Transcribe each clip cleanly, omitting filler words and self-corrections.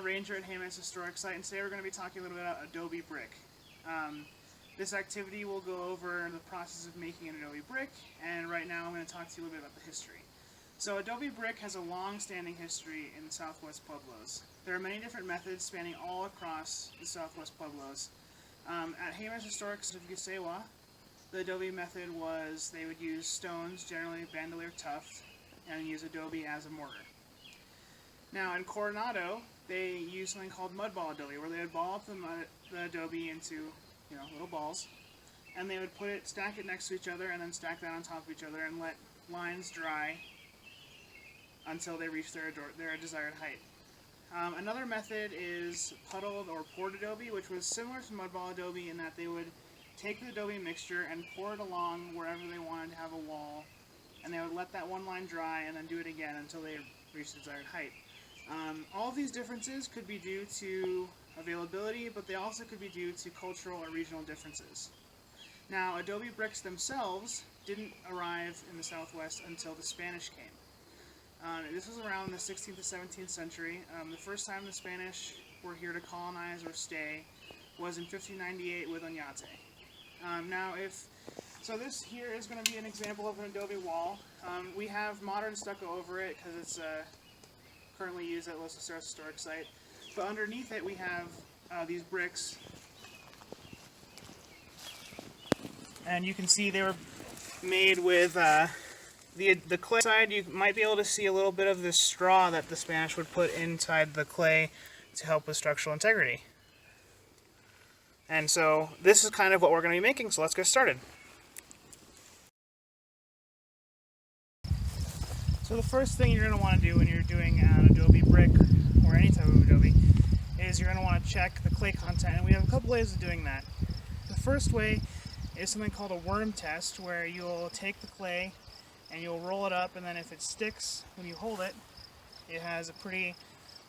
a ranger at Jemez Historic Site, and today we're going to be talking a little bit about Adobe Brick. This activity will go over the process of making an Adobe Brick, and right now I'm going to talk to you a little bit about the history. So Adobe Brick has a long-standing history in the Southwest Pueblos. There are many different methods spanning all across the Southwest Pueblos. At Jemez Historic Site of Gisewa, the Adobe method was they would use stones, generally bandolier tuft, and use Adobe as a mortar. Now in Coronado, they used something called mud ball Adobe, where they would ball up the Adobe into little balls, and they would stack it next to each other, and then stack that on top of each other, and let lines dry until they reach their desired height. Another method is puddled or poured Adobe, which was similar to mud ball Adobe in that they would take the Adobe mixture and pour it along wherever they wanted to have a wall, and they would let that one line dry and then do it again until they reached the desired height. All of these differences could be due to availability, but they also could be due to cultural or regional differences. Now, Adobe bricks themselves didn't arrive in the Southwest until the Spanish came. This was around the 16th to 17th century. The first time the Spanish were here to colonize or stay was in 1598 with Oñate. So this here is going to be an example of an Adobe wall. We have modern stucco over it because it's currently used at Los Aceros Historic Site. But underneath it we have these bricks. And you can see they were made with the clay side. You might be able to see a little bit of this straw that the Spanish would put inside the clay to help with structural integrity. And so this is kind of what we're going to be making, so let's get started. So the first thing you're going to want to do when you're doing an Adobe brick or any type of Adobe is you're going to want to check the clay content, and we have a couple ways of doing that. The first way is something called a worm test, where you'll take the clay and you'll roll it up, and then if it sticks when you hold it, it has a pretty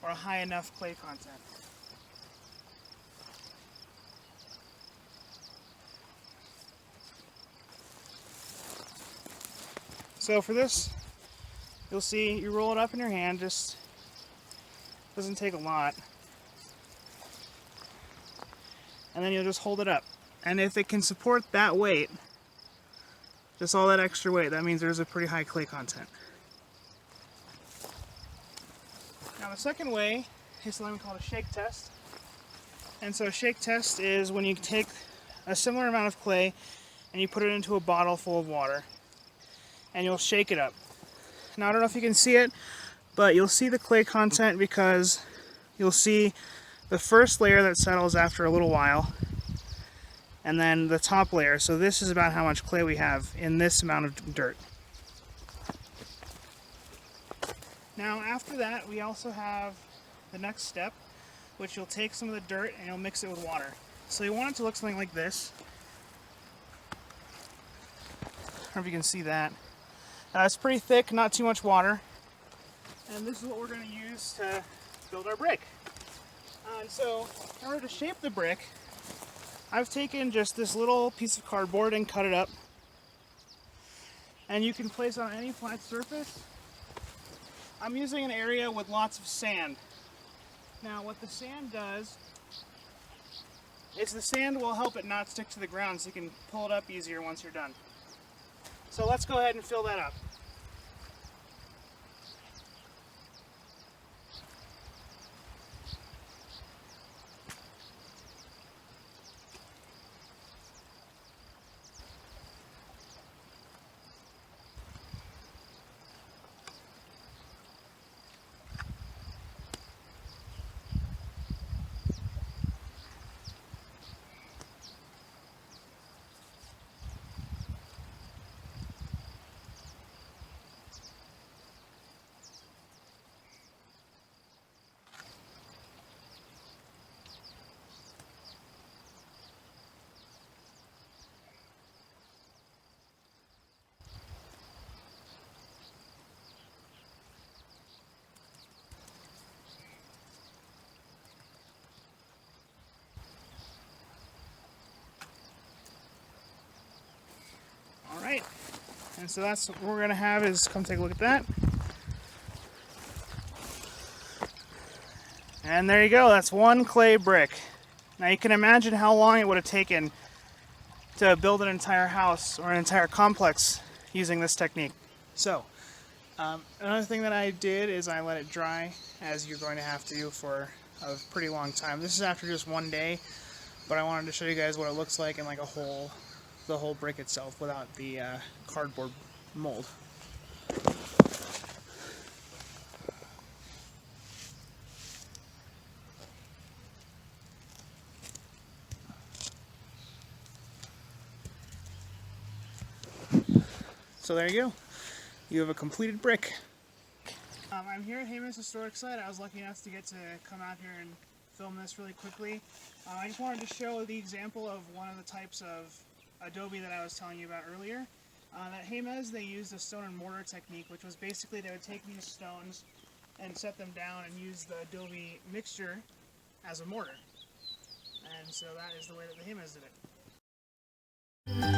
or a high enough clay content. So for this, you'll see you roll it up in your hand, just doesn't take a lot. And then you'll just hold it up. And if it can support that weight, just all that extra weight, that means there's a pretty high clay content. Now the second way is something called a shake test. And so a shake test is when you take a similar amount of clay and you put it into a bottle full of water, and you'll shake it up. Now I don't know if you can see it, but you'll see the clay content because you'll see the first layer that settles after a little while, and then the top layer. So this is about how much clay we have in this amount of dirt. Now after that, we also have the next step, which you'll take some of the dirt and you'll mix it with water. So you want it to look something like this. I don't know if you can see that. It's pretty thick, not too much water. And this is what we're going to use to build our brick. And so in order to shape the brick, I've taken just this little piece of cardboard and cut it up. And you can place it on any flat surface. I'm using an area with lots of sand. Now what the sand does is the sand will help it not stick to the ground, so you can pull it up easier once you're done. So let's go ahead and fill that up. Alright, and so that's what we're going to have is come take a look at that. And there you go, that's one clay brick. Now you can imagine how long it would have taken to build an entire house or an entire complex using this technique. So, another thing that I did is I let it dry, as you're going to have to do for a pretty long time. This is after just one day, but I wanted to show you guys what it looks like in like the whole brick itself without the cardboard mold. So there you go. You have a completed brick. I'm here at Jemez Historic Site. I was lucky enough to get to come out here and film this really quickly. I just wanted to show the example of one of the types of Adobe that I was telling you about earlier. At Jemez, they used a stone and mortar technique, which was basically they would take these stones and set them down and use the Adobe mixture as a mortar. And so that is the way that the Jemez did it.